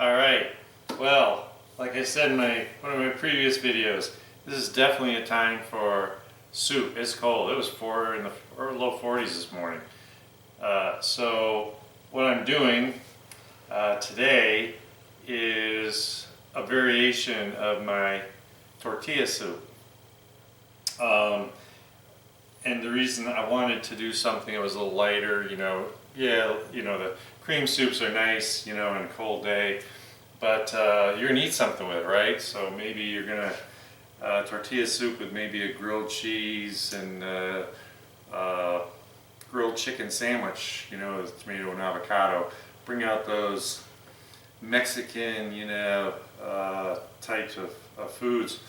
Alright, well, like I said in one of my previous videos, this is definitely a time for soup. It's cold. It was in the low 40s this morning. So what I'm doing today is a variation of my tortilla soup. And the reason I wanted to do something that was a little lighter, the cream soups are nice, on a cold day, but you're gonna eat something with it, right? So maybe you're gonna tortilla soup with maybe a grilled cheese and grilled chicken sandwich, with tomato and avocado. Bring out those Mexican, types of foods.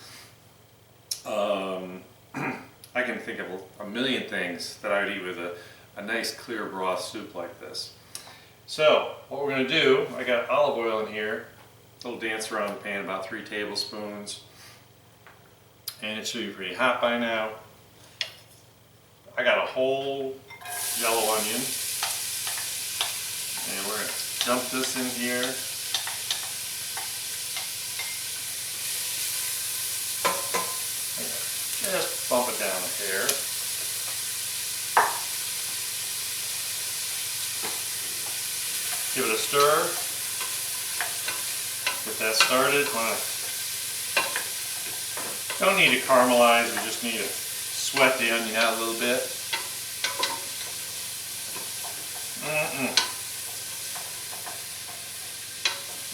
I can think of a million things that I would eat with a nice clear broth soup like this. So what we're going to do, I got olive oil in here, a little dance around the pan, about 3 tablespoons. And it should be pretty hot by now. I got a whole yellow onion. And we're going to dump this in here. Just bump it down a hair. Give it a stir. Get that started. Don't need to caramelize, we just need to sweat the onion out a little bit.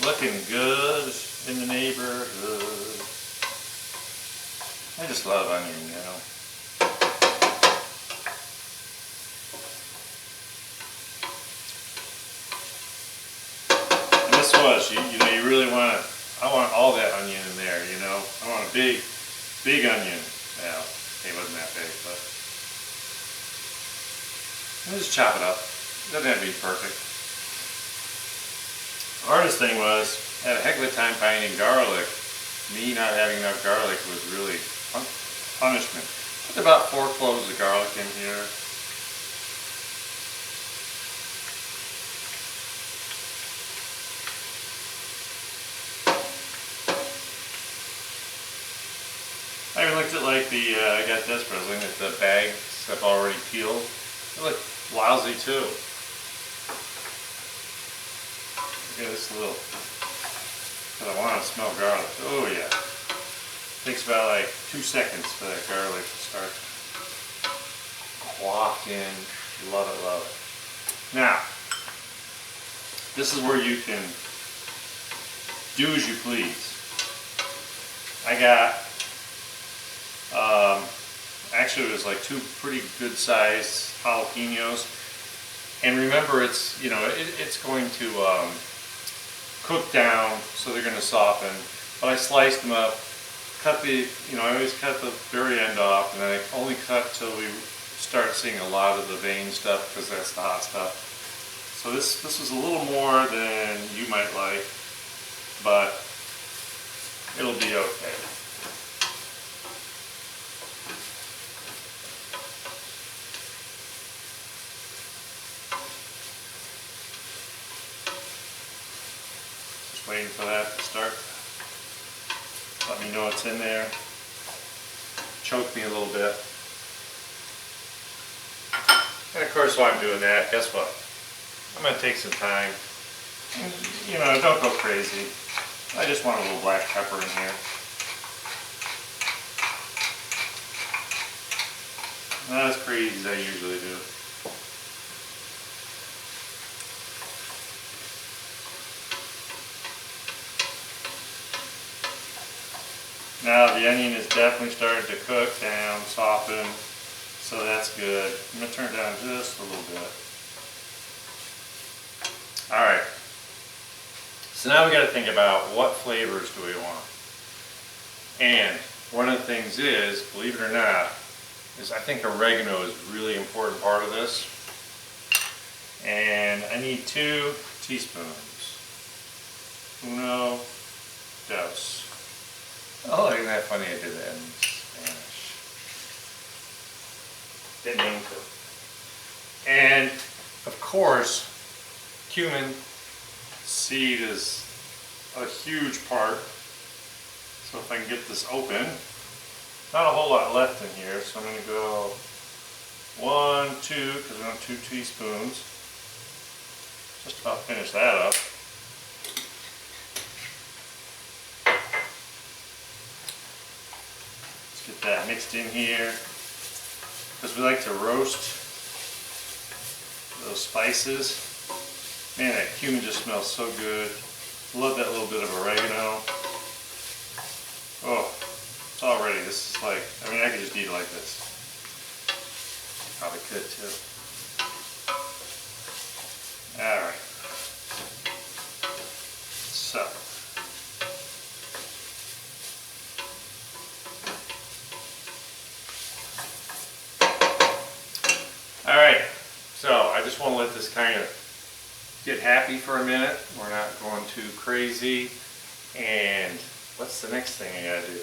Looking good in the neighborhood. I just love onion, And this was, you really want I want all that onion in there, I want a big onion. Well, it wasn't that big, but I'll just chop it up. It doesn't have to be perfect. The hardest thing was, I had a heck of a time finding garlic. Me not having enough garlic was really punishment. Put about 4 cloves of garlic in here. I even looked at I got desperate. I was looking at the bags that I've already peeled. They look lousy too. Look at this little, because I want to smell garlic. Oh yeah. Takes about 2 seconds for that garlic to start quaff in. Love it, love it. Now, this is where you can do as you please. I got, actually it was 2 pretty good sized jalapenos. And remember, it's going to cook down, so they're going to soften. But I sliced them up. I always cut the very end off, and then I only cut till we start seeing a lot of the vein stuff, because that's the hot stuff. So this was a little more than you might like, but it'll be okay. Just waiting for that to start. Let me know it's in there. Choke me a little bit. And of course, while I'm doing that, guess what? I'm going to take some time. And, don't go crazy. I just want a little black pepper in here. Not as crazy as I usually do. Now the onion is definitely starting to cook down, soften, so that's good. I'm going to turn it down just a little bit. Alright, so now we got to think about what flavors do we want. And one of the things is, believe it or not, is I think oregano is a really important part of this. And I need 2 teaspoons. Uno, dos. Oh, isn't that funny I did that in Spanish. Didn't mean to. And, of course, cumin seed is a huge part. So if I can get this open, not a whole lot left in here, so I'm going to go 1, 2, because we want 2 teaspoons. Just about finish that up. Let's get that mixed in here, because we like to roast those spices. Man, that cumin just smells so good. Love that little bit of oregano. Oh, it's already, this is like, I mean, I could just eat it like this. Probably could too. Alright. So. Alright, so I just want to let this kind of get happy for a minute. We're not going too crazy. And what's the next thing I gotta do?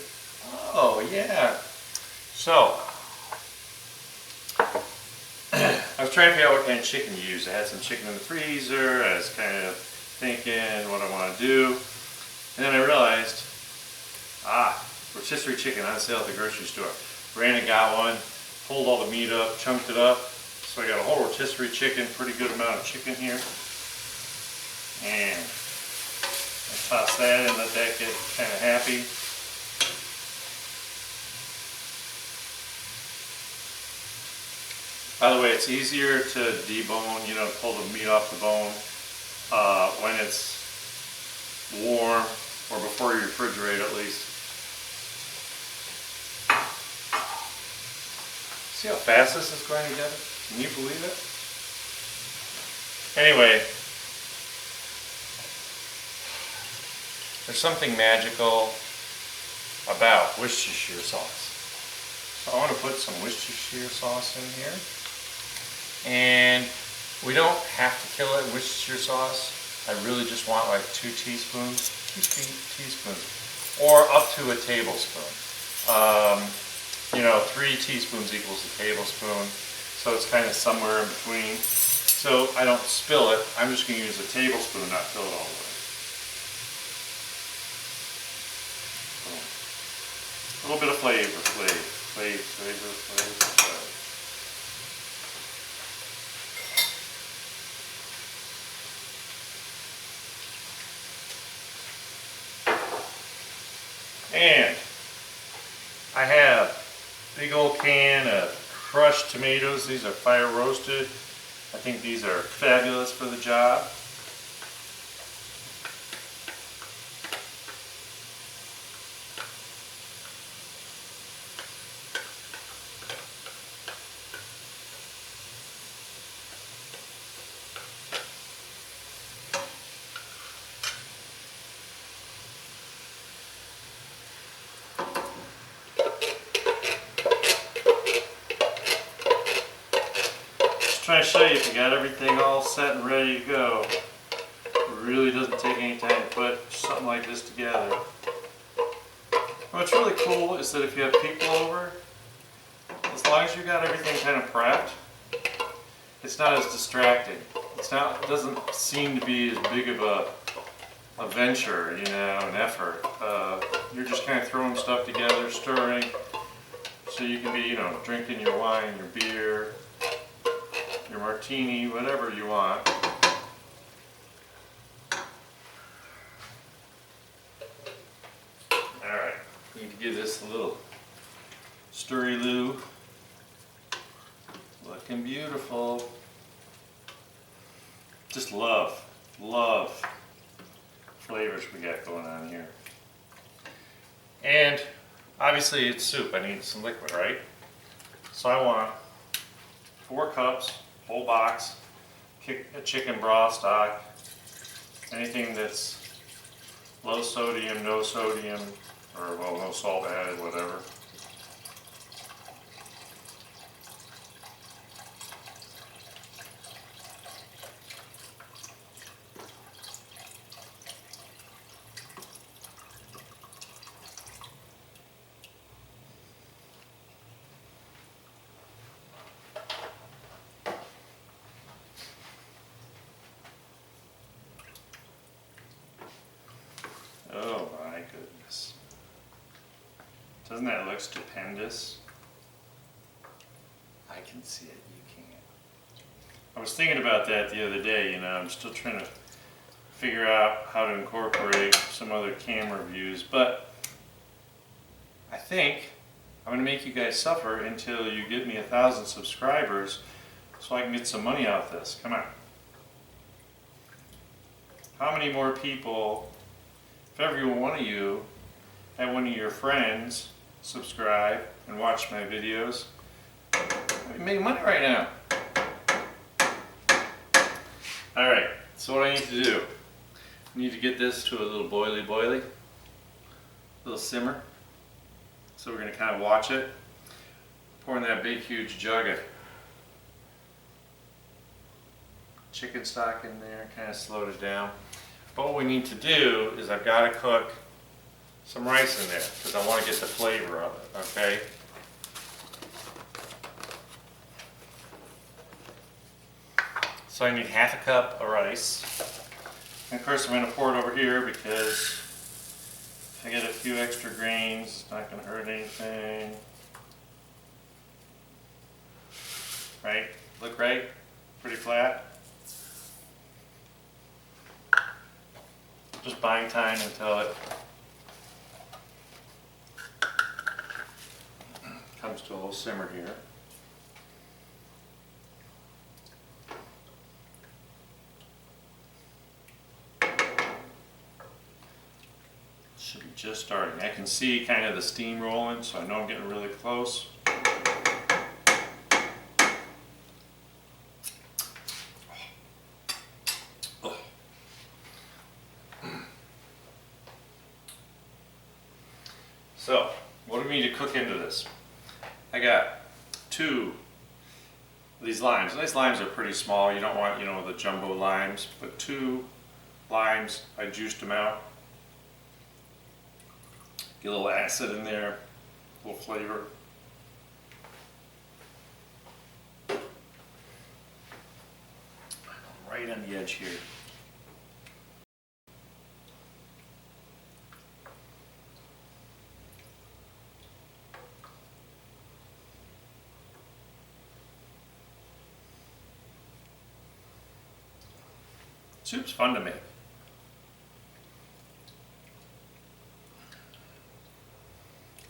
Oh yeah. So I was trying to figure out what kind of chicken to use. I had some chicken in the freezer. I was kind of thinking what I want to do. And then I realized, rotisserie chicken on sale at the grocery store. Ran and got one, pulled all the meat up, chunked it up. So I got a whole rotisserie chicken, pretty good amount of chicken here. And I toss that in, let that get kind of happy. By the way, it's easier to debone, you know, pull the meat off the bone when it's warm or before you refrigerate at least. See how fast this is going together? Can you believe it? Anyway, there's something magical about Worcestershire sauce. So I want to put some Worcestershire sauce in here. And we don't have to kill it in Worcestershire sauce. I really just want like 2 teaspoons, 2 teaspoons, or up to a tablespoon. You know, 3 teaspoons equals a tablespoon. So it's kind of somewhere in between. So I don't spill it. I'm just going to use a tablespoon, not fill it all the way. A little bit of flavor. And I have a big old can of crushed tomatoes. These are fire roasted. I think these are fabulous for the job. Trying to show you if you got everything all set and ready to go. It really doesn't take any time to put something like this together. What's really cool is that if you have people over, as long as you got everything kind of prepped, it's not as distracting. It doesn't seem to be as big of a venture, you know, an effort. You're just kind of throwing stuff together, stirring, so you can be, you know, drinking your wine, your beer, your martini, whatever you want. Alright, need to give this a little stirry-loo. Looking beautiful. Just love flavors we got going on here. And obviously it's soup, I need some liquid, right? So I want 4 cups, whole box, a chicken broth stock, anything that's low sodium, no sodium, or well, no salt added, whatever. Doesn't that look stupendous? I can see it, you can't. I was thinking about that the other day, you know, I'm still trying to figure out how to incorporate some other camera views, but I think I'm going to make you guys suffer until you get me 1,000 subscribers so I can get some money out of this. Come on. How many more people, if every one of you had one of your friends subscribe and watch my videos, I'd make money right now. Alright, so what I need to do, I need to get this to a little boily, little simmer. So we're going to kind of watch it. Pouring that big huge jug of chicken stock in there, kind of slowed it down. But what we need to do is I've got to cook some rice in there because I want to get the flavor of it, okay? So I need 1/2 cup of rice. And of course I'm going to pour it over here because if I get a few extra grains, it's not going to hurt anything. Right? Look right? Pretty flat. Just buying time until it comes to a little simmer here. Should be just starting. I can see kind of the steam rolling, so I know I'm getting really close. So, what do we need to cook into this? I got 2 of these limes. These limes are pretty small. You don't want, you know, the jumbo limes, but 2 limes. I juiced them out. Get a little acid in there, a little flavor. Right on the edge here. Soup's fun to make.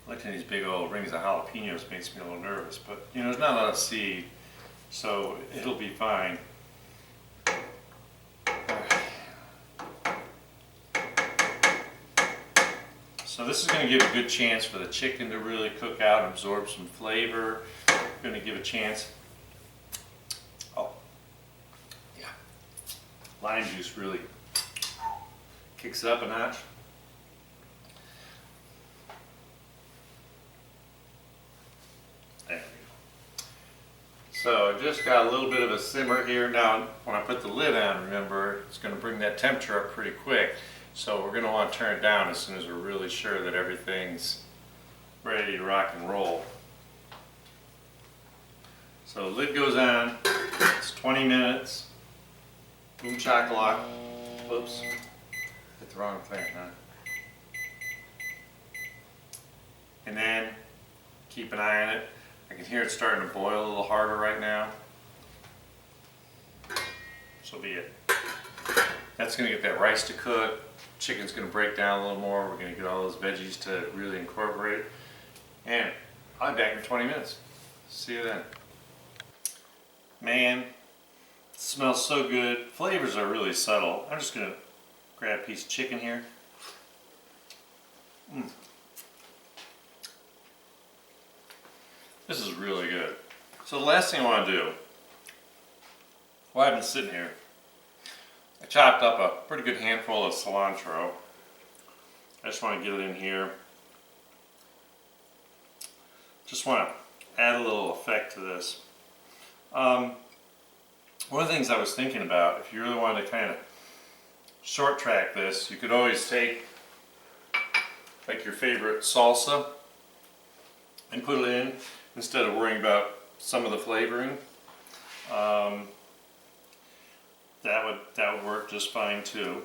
Looking at these big old rings of jalapenos makes me a little nervous, but you know, there's not a lot of seed, so it'll be fine. So this is going to give a good chance for the chicken to really cook out and absorb some flavor. Going to give a chance. Oh, yeah. Lime juice really kicks it up a notch. There we go. So I just got a little bit of a simmer here. Now when I put the lid on, remember, it's going to bring that temperature up pretty quick. So we're going to want to turn it down as soon as we're really sure that everything's ready to rock and roll. So the lid goes on. It's 20 minutes. Boom chocolate. Oops. Hit the wrong thing, huh? And then keep an eye on it. I can hear it starting to boil a little harder right now. So be it. That's going to get that rice to cook. Chicken's going to break down a little more. We're going to get all those veggies to really incorporate. And I'll be back in 20 minutes. See you then. Man, it smells so good. Flavors are really subtle. I'm just going to grab a piece of chicken here. This is really good. So the last thing I want to do, while I've been sitting here, I chopped up a pretty good handful of cilantro. I just want to get it in here. Just want to add a little effect to this. One of the things I was thinking about, if you really wanted to kind of short track this, you could always take like your favorite salsa and put it in instead of worrying about some of the flavoring. That would work just fine too.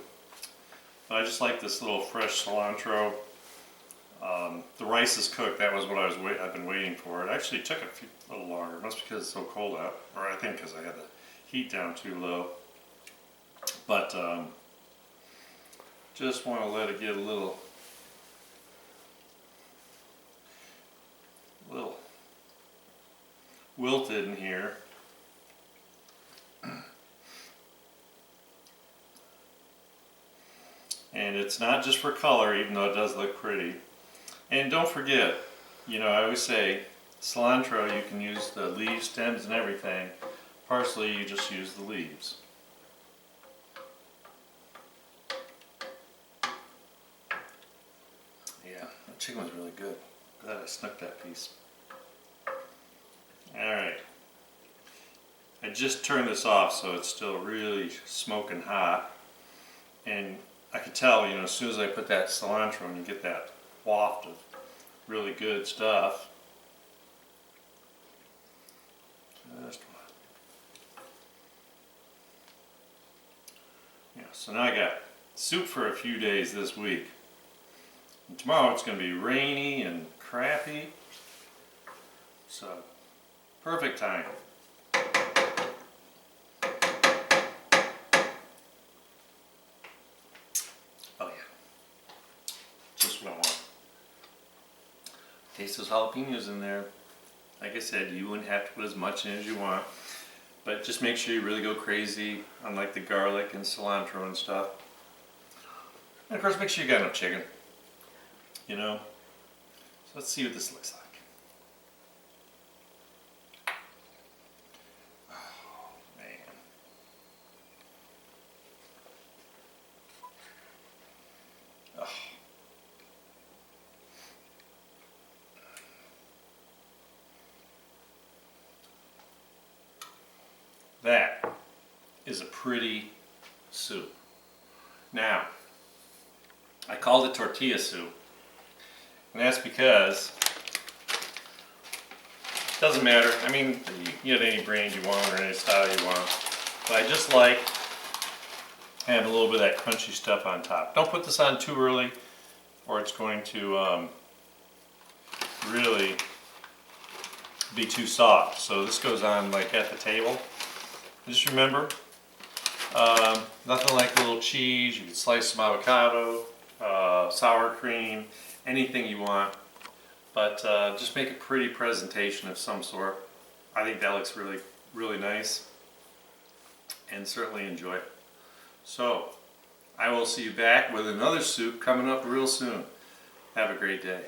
But I just like this little fresh cilantro. The rice is cooked. That was what I've been waiting for. It actually took a little longer. It must be because it's so cold out, or I think because I had the heat down too low. But just want to let it get a little wilted in here. And it's not just for color, even though it does look pretty. And don't forget, I always say cilantro, you can use the leaves, stems, and everything. Parsley, you just use the leaves. Yeah, the chicken was really good. Glad I snuck that piece. Alright. I just turned this off so it's still really smoking hot. And I could tell, as soon as I put that cilantro and you get that waft of really good stuff. Just one. Yeah, so now I got soup for a few days this week. And tomorrow it's going to be rainy and crappy. So, perfect time. Oh yeah. Just what I want. Taste those jalapenos in there. Like I said, you wouldn't have to put as much in as you want. But just make sure you really go crazy on like the garlic and cilantro and stuff. And of course make sure you got enough chicken. So let's see what this looks like. Oh man. Oh. That is a pretty soup. Now, I called it tortilla soup, and that's because it doesn't matter. I mean, you can get any brand you want or any style you want, but I just like having a little bit of that crunchy stuff on top. Don't put this on too early, or it's going to really be too soft. So this goes on like at the table. Just remember, nothing like a little cheese. You can slice some avocado, sour cream, anything you want. But just make a pretty presentation of some sort. I think that looks really, really nice. And certainly enjoy it. So, I will see you back with another soup coming up real soon. Have a great day.